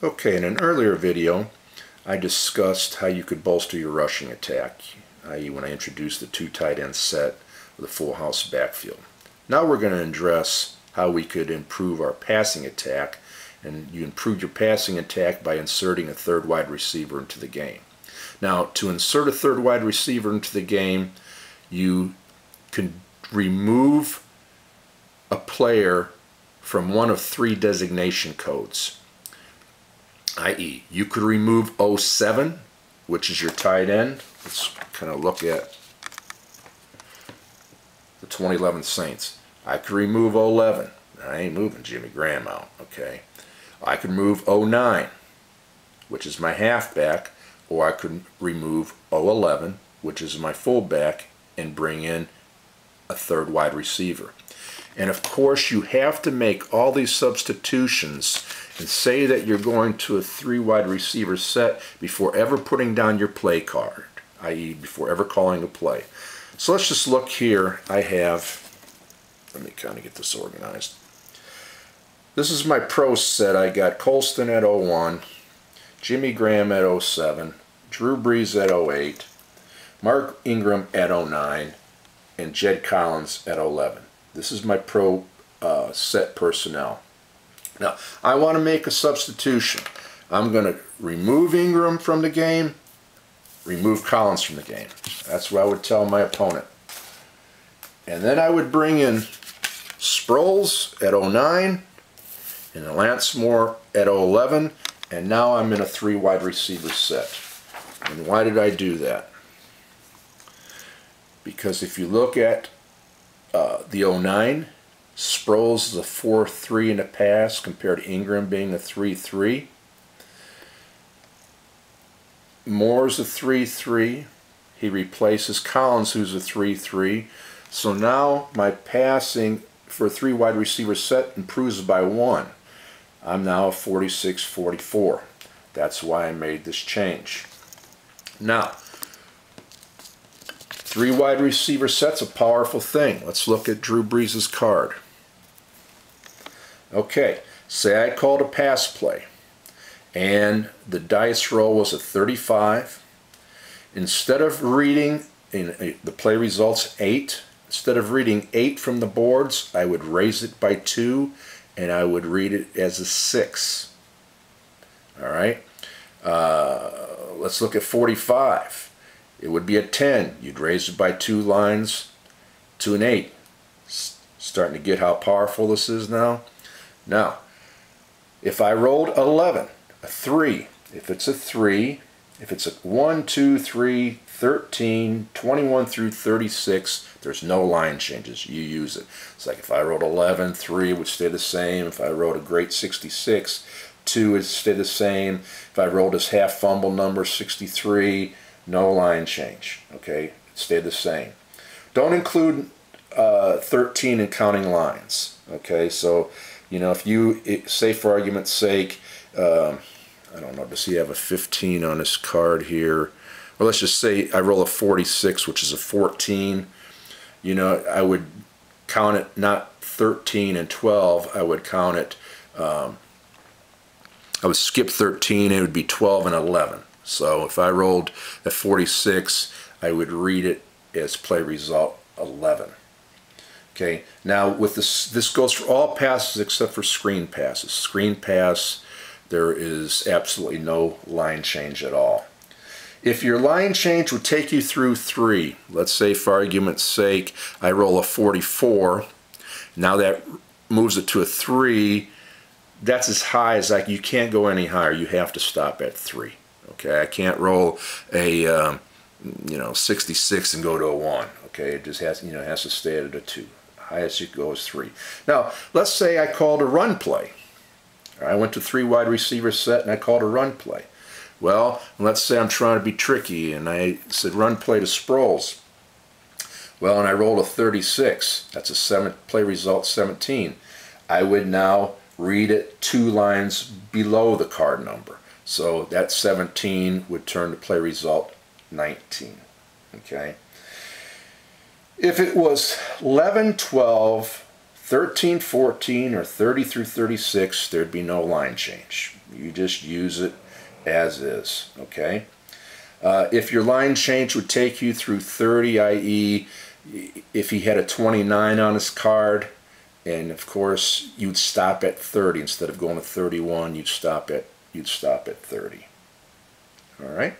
Okay, in an earlier video I discussed how you could bolster your rushing attack, i.e. when I introduced the two tight end set with a full house backfield. Now we're going to address how we could improve our passing attack, and you improve your passing attack by inserting a third wide receiver into the game. Now, to insert a third wide receiver into the game, you can remove a player from one of three designation codes, i.e. you could remove 07, which is your tight end. Let's kind of look at the 2011 Saints. I could remove 11. I ain't moving Jimmy Graham out, okay? I could move 09, which is my halfback, or I could remove 011, which is my fullback, and bring in a third wide receiver. And of course you have to make all these substitutions and say that you're going to a three wide receiver set before ever putting down your play card, i.e. before ever calling a play. So let's just look here. I have, let me kind of get this organized. This is my pro set. I got Colston at 01, Jimmy Graham at 07, Drew Brees at 08, Mark Ingram at 09, and Jed Collins at 11. This is my pro set personnel. Now, I want to make a substitution. I'm going to remove Ingram from the game, remove Collins from the game. That's what I would tell my opponent. And then I would bring in Sproles at 09 and Lance Moore at 011, and now I'm in a three wide receiver set. And why did I do that? Because if you look at the 09, Sproles is a 4-3 in the pass compared to Ingram being a 3-3. Moore's a 3-3. He replaces Collins, who's a 3-3. So now my passing for a three wide receiver set improves by 1. I'm now a 46-44. That's why I made this change. Now, three wide receiver set's a powerful thing. Let's look at Drew Brees' card. Okay, say I called a pass play and the dice roll was a 35. Instead of reading, the play results 8, instead of reading 8 from the boards, I would raise it by 2 and I would read it as a 6. Alright, let's look at 45. It would be a 10. You'd raise it by 2 lines to an 8. Starting to get how powerful this is now? Now, if I rolled 11, a 3, if it's a 3, if it's a 1, 2, 3, 13, 21 through 36, there's no line changes. You use it. It's like if I wrote 11, 3 would stay the same. If I wrote a great 66, 2 would stay the same. If I rolled this half fumble number, 63, no line change. Okay, it stayed the same. Don't include 13 in counting lines. Okay, so you know, if you say for argument's sake, I don't know, does he have a 15 on his card here? Well, let's just say I roll a 46, which is a 14. You know, I would count it not 13 and 12. I would count it. I would skip 13. It would be 12 and 11. So if I rolled a 46, I would read it as play result 11. Okay. Now with this goes for all passes except for screen passes. Screen pass, there is absolutely no line change at all. If your line change would take you through 3, let's say for argument's sake, I roll a 44. Now that moves it to a 3. That's as high as you can't go any higher. You have to stop at 3. Okay, I can't roll a 66 and go to a 1. Okay, it just has has to stay at a 2. Highest you can go is 3. Now let's say I called a run play. I went to 3 wide receiver set and I called a run play. Well, let's say I'm trying to be tricky and I said run play to Sproles. Well, and I rolled a 36. That's a play result 17. I would now read it 2 lines below the card number. So that 17 would turn to play result 19. Okay. If it was 11, 12, 13, 14, or 30 through 36, there'd be no line change. You just use it as is, okay? If your line change would take you through 30, i.e. if he had a 29 on his card, and of course you'd stop at 30 instead of going to 31, you'd stop at 30. All right?